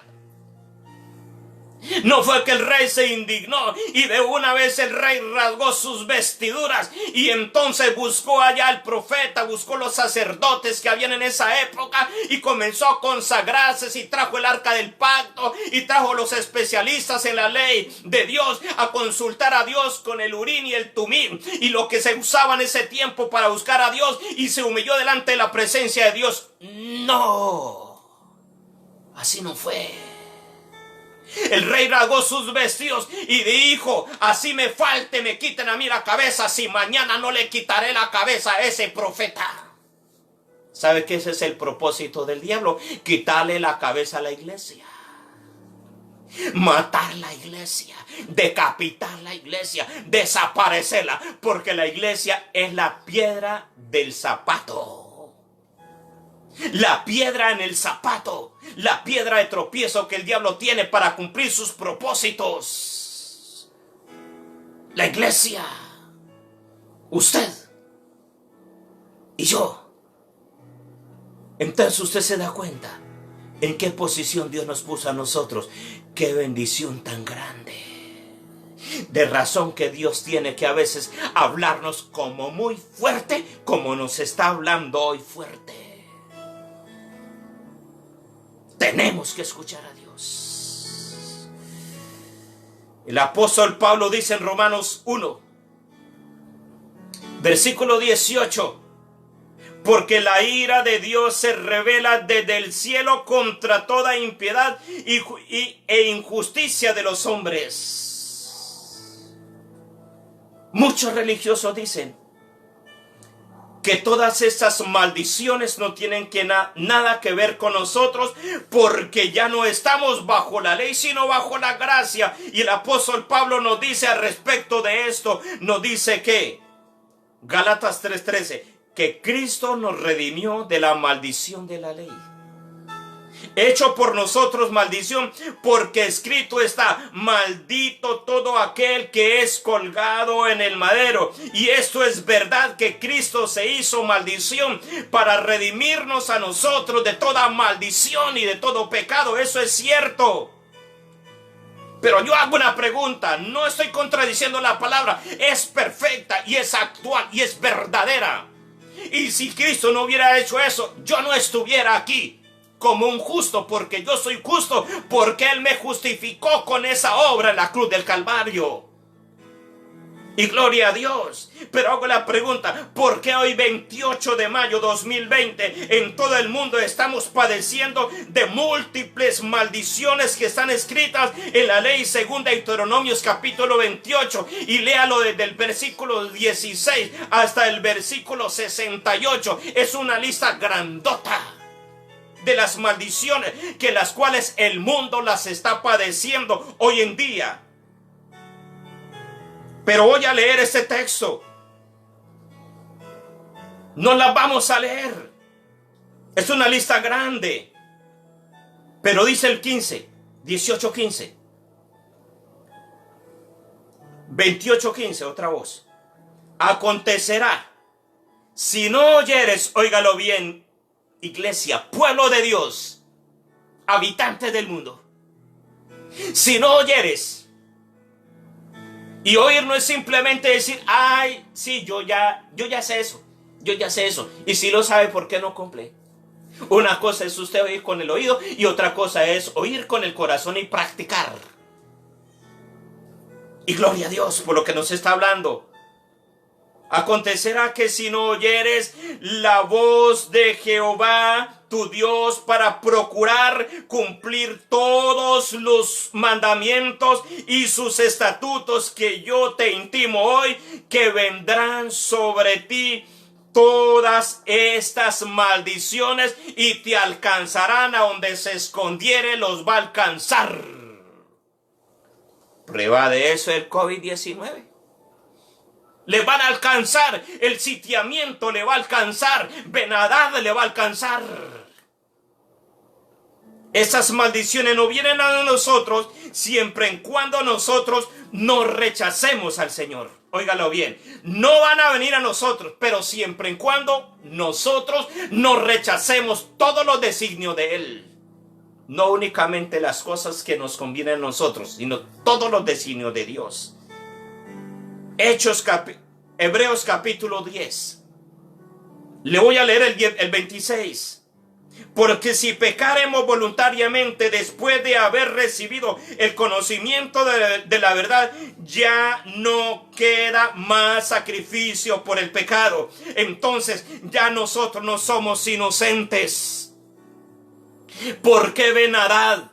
No fue que el rey se indignó y de una vez el rey rasgó sus vestiduras y entonces buscó allá al profeta, buscó los sacerdotes que habían en esa época y comenzó a consagrarse, y trajo el arca del pacto y trajo los especialistas en la ley de Dios a consultar a Dios con el Urim y el Tumim y lo que se usaba en ese tiempo para buscar a Dios, y se humilló delante de la presencia de Dios. No, así no fue. El rey rasgó sus vestidos y dijo: así me falte, me quiten a mí la cabeza, si mañana no le quitaré la cabeza a ese profeta. ¿Sabe que ese es el propósito del diablo? Quitarle la cabeza a la iglesia, matar la iglesia, decapitar la iglesia, desaparecerla, porque la iglesia es la piedra del zapato. la piedra en el zapato, la piedra de tropiezo que el diablo tiene para cumplir sus propósitos. La iglesia, usted y yo. Entonces usted se da cuenta en qué posición Dios nos puso a nosotros. Qué bendición tan grande. De razón que Dios tiene que a veces hablarnos como muy fuerte, como nos está hablando hoy fuerte. Tenemos que escuchar a Dios. El apóstol Pablo dice en Romanos 1, versículo 18: porque la ira de Dios se revela desde el cielo contra toda impiedad e injusticia de los hombres. Muchos religiosos dicen que todas estas maldiciones no tienen nada que ver con nosotros, porque ya no estamos bajo la ley, sino bajo la gracia. Y el apóstol Pablo nos dice al respecto de esto, nos dice que, Gálatas 3:13, que Cristo nos redimió de la maldición de la ley, hecho por nosotros maldición, porque escrito está: maldito todo aquel que es colgado en el madero. Y esto es verdad, que Cristo se hizo maldición para redimirnos a nosotros de toda maldición y de todo pecado. Eso es cierto. Pero yo hago una pregunta, no estoy contradiciendo la palabra, es perfecta y es actual y es verdadera. Y si Cristo no hubiera hecho eso, yo no estuviera aquí como un justo, porque yo soy justo, porque Él me justificó con esa obra en la cruz del Calvario. Y gloria a Dios. Pero hago la pregunta, ¿por qué hoy 28 de mayo 2020 en todo el mundo estamos padeciendo de múltiples maldiciones que están escritas en la ley segunda Deuteronomios capítulo 28? Y léalo desde el versículo 16 hasta el versículo 68. Es una lista grandota de las maldiciones que las cuales el mundo las está padeciendo hoy en día. Pero voy a leer este texto. No la vamos a leer. Es una lista grande. Pero dice el 15, 18:15. 28:15, otra voz. Acontecerá, si no oyeres, óigalo bien, iglesia, pueblo de Dios, habitantes del mundo. Si no oyeres. Y oír no es simplemente decir, ay, sí, yo ya sé eso, yo ya sé eso. Y si lo sabe, ¿por qué no cumple? Una cosa es usted oír con el oído y otra cosa es oír con el corazón y practicar. Y gloria a Dios por lo que nos está hablando. Acontecerá que si no oyeres la voz de Jehová tu Dios para procurar cumplir todos los mandamientos y sus estatutos que yo te intimo hoy, que vendrán sobre ti todas estas maldiciones y te alcanzarán a donde se escondiere, los va a alcanzar. Prueba de eso el COVID-19. Le van a alcanzar, el sitiamiento le va a alcanzar, Ben-Hadad le va a alcanzar. Esas maldiciones no vienen a nosotros siempre en cuando nosotros no rechacemos al Señor. Óigalo bien, no van a venir a nosotros, pero siempre en cuando nosotros no rechacemos todos los designios de Él. No únicamente las cosas que nos convienen a nosotros, sino todos los designios de Dios. Hebreos capítulo 10. Le voy a leer el 26. Porque si pecaremos voluntariamente después de haber recibido el conocimiento de la verdad, ya no queda más sacrificio por el pecado. Entonces ya nosotros no somos inocentes. Porque Ben-Hadad,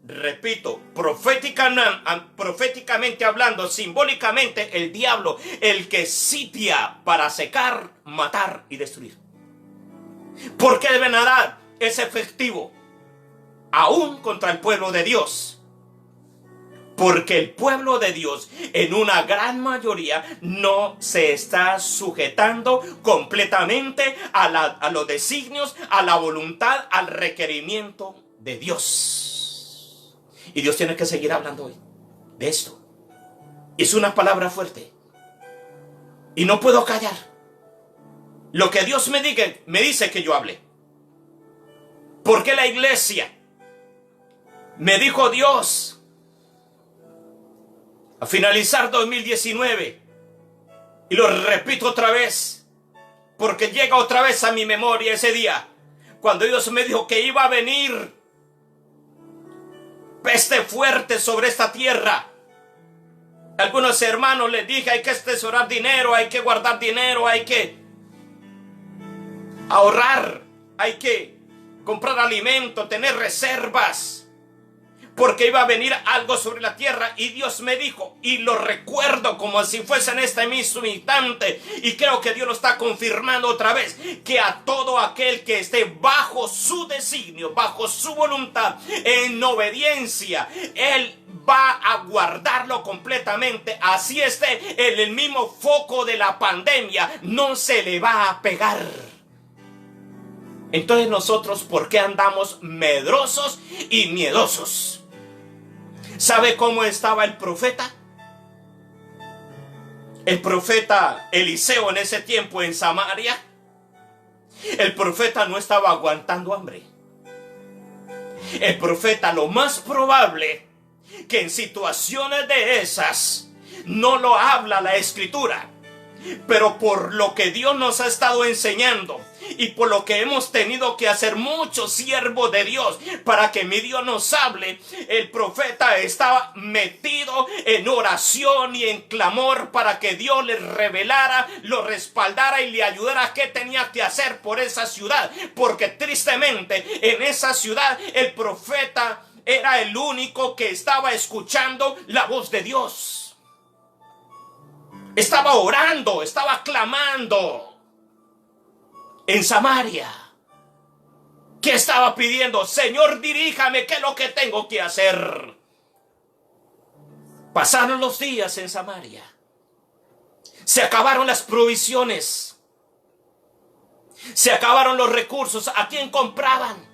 repito, proféticamente hablando, simbólicamente, el diablo, el que sitia para secar, matar y destruir. Porque Ben-Hadad es efectivo aún contra el pueblo de Dios. Porque el pueblo de Dios, en una gran mayoría, no se está sujetando completamente a los designios, a la voluntad, al requerimiento de Dios. Y Dios tiene que seguir hablando hoy de esto. Es una palabra fuerte. Y no puedo callar. Lo que Dios me dice que yo hable. Porque la iglesia, me dijo Dios, a finalizar 2019, y lo repito otra vez, porque llega otra vez a mi memoria ese día, cuando Dios me dijo que iba a venir peste fuerte sobre esta tierra. Algunos hermanos les dije, hay que atesorar dinero, hay que guardar dinero, hay que ahorrar, hay que comprar alimento, tener reservas, porque iba a venir algo sobre la tierra. Y Dios me dijo, y lo recuerdo como si fuese en este mismo instante, y creo que Dios lo está confirmando otra vez, que a todo aquel que esté bajo su designio, bajo su voluntad, en obediencia, Él va a guardarlo completamente. Así esté en el mismo foco de la pandemia, no se le va a pegar. Entonces nosotros, ¿por qué andamos medrosos y miedosos? ¿Sabe cómo estaba el profeta? El profeta Eliseo en ese tiempo en Samaria. El profeta no estaba aguantando hambre. El profeta, lo más probable que en situaciones de esas no lo habla la escritura, pero por lo que Dios nos ha estado enseñando y por lo que hemos tenido que hacer muchos siervos de Dios para que mi Dios nos hable, el profeta estaba metido en oración y en clamor para que Dios le revelara, lo respaldara y le ayudara qué tenía que hacer por esa ciudad, porque tristemente en esa ciudad el profeta era el único que estaba escuchando la voz de Dios. Estaba orando, estaba clamando en Samaria. ¿Qué estaba pidiendo? Señor, diríjame qué es lo que tengo que hacer. Pasaron los días en Samaria. Se acabaron las provisiones. Se acabaron los recursos. ¿A quién compraban?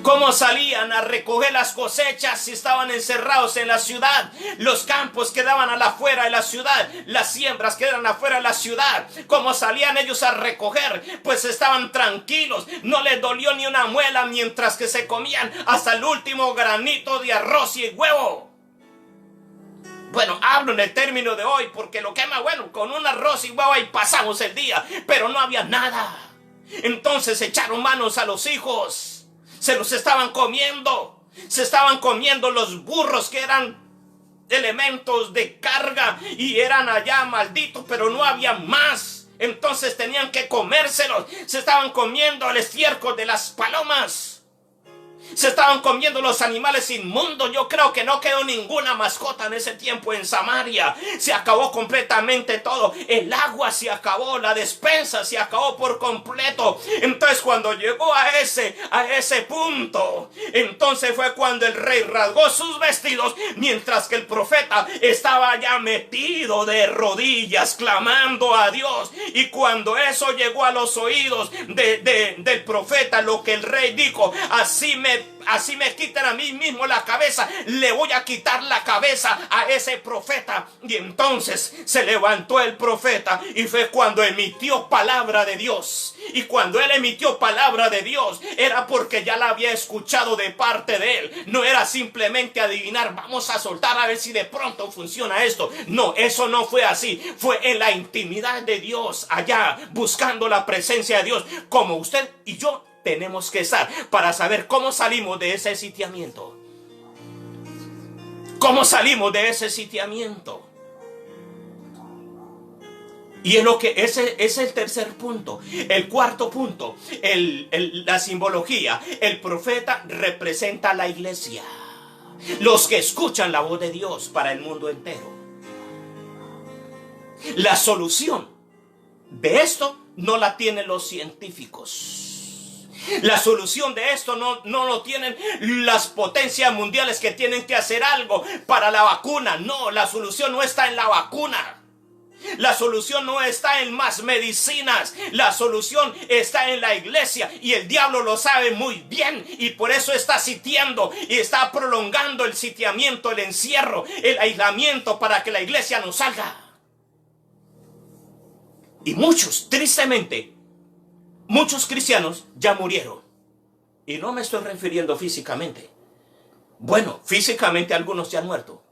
¿Cómo salían a recoger las cosechas si estaban encerrados en la ciudad? Los campos quedaban a la afuera de la ciudad, las siembras quedaban afuera de la ciudad. ¿Cómo salían ellos a recoger? Pues estaban tranquilos, no les dolió ni una muela mientras que se comían hasta el último granito de arroz y huevo. Bueno, hablo en el término de hoy porque lo que es más bueno, con un arroz y huevo ahí pasamos el día, pero no había nada. Entonces echaron manos a los hijos. Se los estaban comiendo. Se estaban comiendo los burros que eran elementos de carga y eran allá malditos, pero no había más. Entonces tenían que comérselos. Se estaban comiendo el estiércol de las palomas. Se estaban comiendo los animales inmundos. Yo creo que no quedó ninguna mascota en ese tiempo en Samaria. Se acabó completamente todo. El agua se acabó, la despensa se acabó por completo. Entonces cuando llegó a ese punto, entonces fue cuando el rey rasgó sus vestidos, mientras que el profeta estaba ya metido de rodillas clamando a Dios. Y cuando eso llegó a los oídos del profeta, lo que el rey dijo: así me quitan a mí mismo la cabeza, le voy a quitar la cabeza a ese profeta. Y entonces se levantó el profeta y fue cuando emitió palabra de Dios. Y cuando él emitió palabra de Dios, era porque ya la había escuchado de parte de él. No era simplemente adivinar, vamos a soltar a ver si de pronto funciona esto. No, eso no fue así. Fue en la intimidad de Dios, allá buscando la presencia de Dios, como usted y yo tenemos que estar para saber cómo salimos de ese sitiamiento. ¿Cómo salimos de ese sitiamiento? Y es lo que ese es el tercer punto. El cuarto punto, la simbología. El profeta representa a la iglesia, los que escuchan la voz de Dios para el mundo entero. La solución de esto no la tienen los científicos. La solución de esto no lo tienen las potencias mundiales que tienen que hacer algo para la vacuna. No, la solución no está en la vacuna. La solución no está en más medicinas. La solución está en la iglesia. Y el diablo lo sabe muy bien. Y por eso está sitiando y está prolongando el sitiamiento, el encierro, el aislamiento para que la iglesia no salga. Y muchos, tristemente, muchos cristianos ya murieron. Y no me estoy refiriendo físicamente. Bueno, físicamente algunos ya han muerto.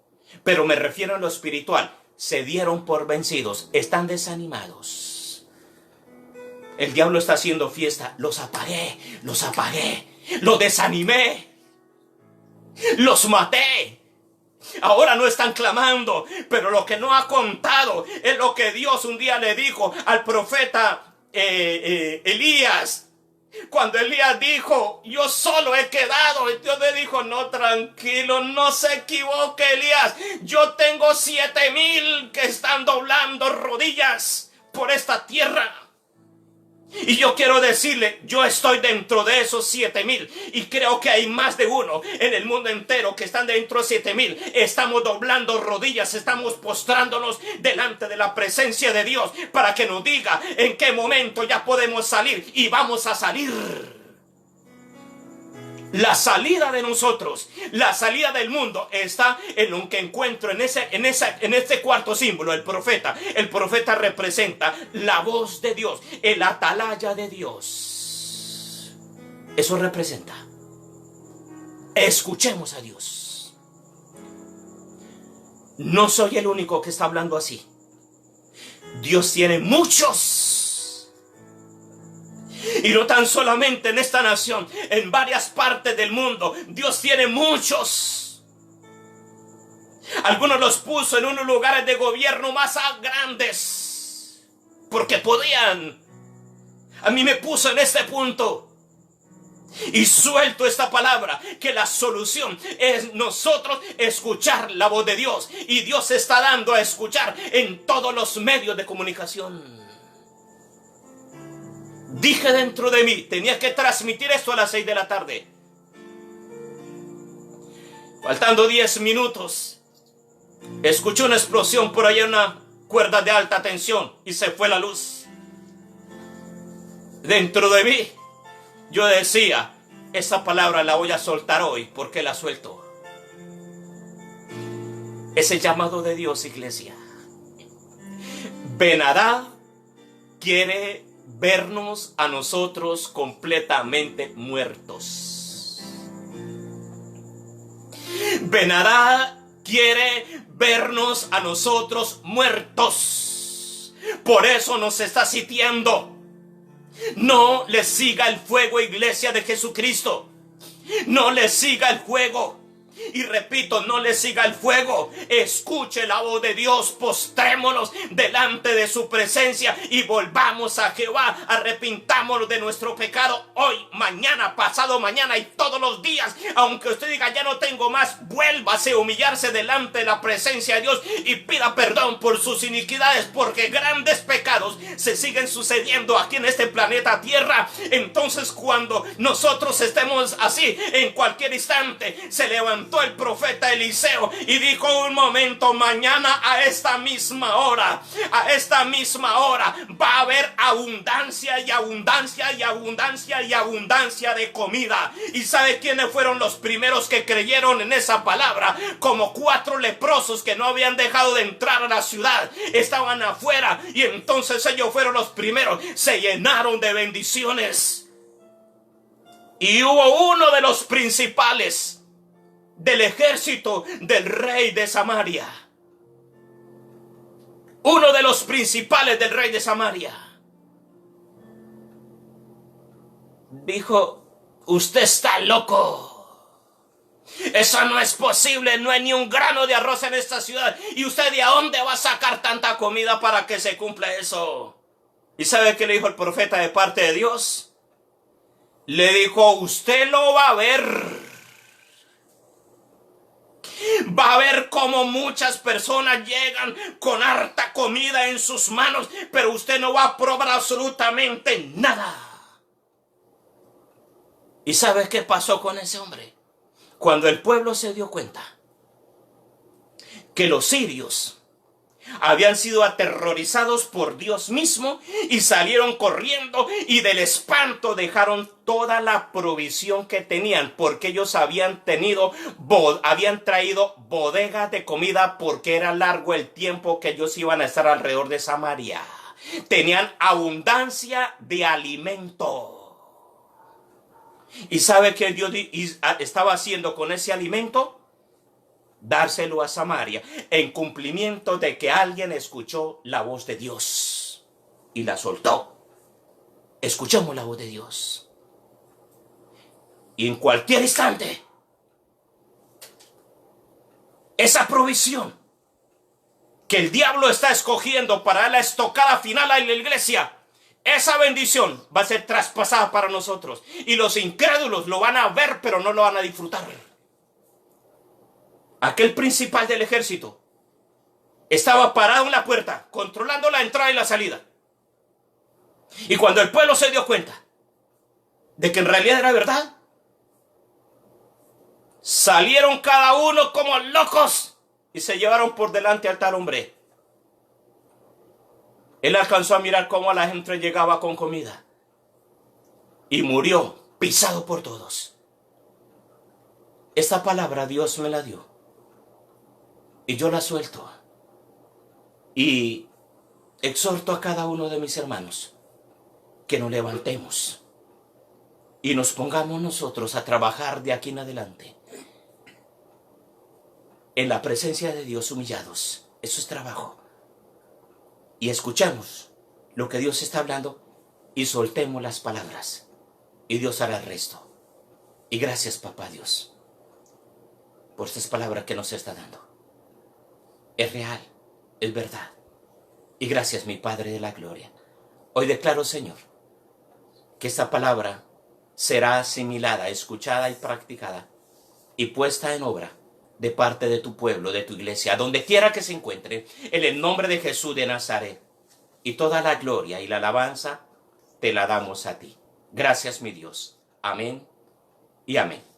Pero me refiero a lo espiritual. Se dieron por vencidos. Están desanimados. El diablo está haciendo fiesta. Los apagué. Los desanimé. Los maté. Ahora no están clamando. Pero lo que no ha contado es lo que Dios un día le dijo al profeta Elías. Cuando Elías dijo, yo solo he quedado, y Dios le dijo, no, tranquilo, no se equivoque, Elías. Yo tengo 7,000 que están doblando rodillas por esta tierra. Y yo quiero decirle, yo estoy dentro de esos 7,000. Y creo que hay más de uno en el mundo entero que están dentro de 7,000. Estamos doblando rodillas, estamos postrándonos delante de la presencia de Dios para que nos diga en qué momento ya podemos salir. Y vamos a salir. La salida de nosotros, la salida del mundo está en lo que encuentro en este cuarto símbolo, el profeta. El profeta representa la voz de Dios, el atalaya de Dios. Eso representa. Escuchemos a Dios. No soy el único que está hablando así. Dios tiene muchos. Y no tan solamente en esta nación, en varias partes del mundo, Dios tiene muchos. Algunos los puso en unos lugares de gobierno más grandes, porque podían. A mí me puso en este punto. Y suelto esta palabra, que la solución es nosotros escuchar la voz de Dios. Y Dios está dando a escuchar en todos los medios de comunicación. Dije dentro de mí, tenía que transmitir esto a las 6 de la tarde. Faltando 10 minutos, escuché una explosión por allá en una cuerda de alta tensión y se fue la luz. Dentro de mí, yo decía, esa palabra la voy a soltar hoy porque la suelto. Es el llamado de Dios, iglesia. Ben-Hadad quiere vernos a nosotros completamente muertos. Ben-Hadad quiere vernos a nosotros muertos. Por eso nos está sitiando. No le siga el fuego, iglesia de Jesucristo. No le siga el fuego. Y repito, no le siga el fuego. Escuche la voz de Dios. Postrémonos delante de su presencia y volvamos a Jehová. Arrepintámonos de nuestro pecado hoy, mañana, pasado mañana y todos los días. Aunque usted diga, ya no tengo más, vuélvase a humillarse delante de la presencia de Dios y pida perdón por sus iniquidades, porque grandes pecados se siguen sucediendo aquí en este planeta Tierra. Entonces, cuando nosotros estemos así, en cualquier instante se levantó el profeta Eliseo y dijo, un momento, mañana a esta misma hora va a haber abundancia y abundancia y abundancia y abundancia de comida. ¿Y sabe quiénes fueron los primeros que creyeron en esa palabra? Como 4 leprosos que no habían dejado de entrar a la ciudad, estaban afuera, y entonces ellos fueron los primeros, se llenaron de bendiciones. Y hubo uno de los principales del ejército del rey de Samaria. Uno de los principales del rey de Samaria dijo, usted está loco. Eso no es posible, no hay ni un grano de arroz en esta ciudad. ¿Y usted de dónde va a sacar tanta comida para que se cumpla eso? ¿Y sabe qué le dijo el profeta de parte de Dios? Le dijo, usted lo va a ver. Va a ver cómo muchas personas llegan con harta comida en sus manos, pero usted no va a probar absolutamente nada. ¿Y sabes qué pasó con ese hombre? Cuando el pueblo se dio cuenta que los sirios habían sido aterrorizados por Dios mismo y salieron corriendo y del espanto dejaron toda la provisión que tenían, porque ellos habían traído bodegas de comida, porque era largo el tiempo que ellos iban a estar alrededor de Samaria. Tenían abundancia de alimento. ¿Y sabe qué Dios estaba haciendo con ese alimento? Dárselo a Samaria, en cumplimiento de que alguien escuchó la voz de Dios y la soltó. Escuchamos la voz de Dios. Y en cualquier instante, esa provisión que el diablo está escogiendo para la estocada final en la iglesia, esa bendición va a ser traspasada para nosotros. Y los incrédulos lo van a ver, pero no lo van a disfrutar. Aquel principal del ejército estaba parado en la puerta, controlando la entrada y la salida. Y cuando el pueblo se dio cuenta de que en realidad era verdad, salieron cada uno como locos y se llevaron por delante al tal hombre. Él alcanzó a mirar cómo la gente llegaba con comida y murió pisado por todos. Esta palabra Dios me la dio. Y yo la suelto y exhorto a cada uno de mis hermanos que nos levantemos y nos pongamos nosotros a trabajar de aquí en adelante en la presencia de Dios humillados. Eso es trabajo. Y escuchamos lo que Dios está hablando y soltemos las palabras y Dios hará el resto. Y gracias, Papá Dios, por estas palabras que nos está dando. Es real, es verdad. Y gracias, mi Padre de la gloria. Hoy declaro, Señor, que esta palabra será asimilada, escuchada y practicada y puesta en obra de parte de tu pueblo, de tu iglesia, donde quiera que se encuentre, en el nombre de Jesús de Nazaret. Y toda la gloria y la alabanza te la damos a ti. Gracias, mi Dios. Amén y amén.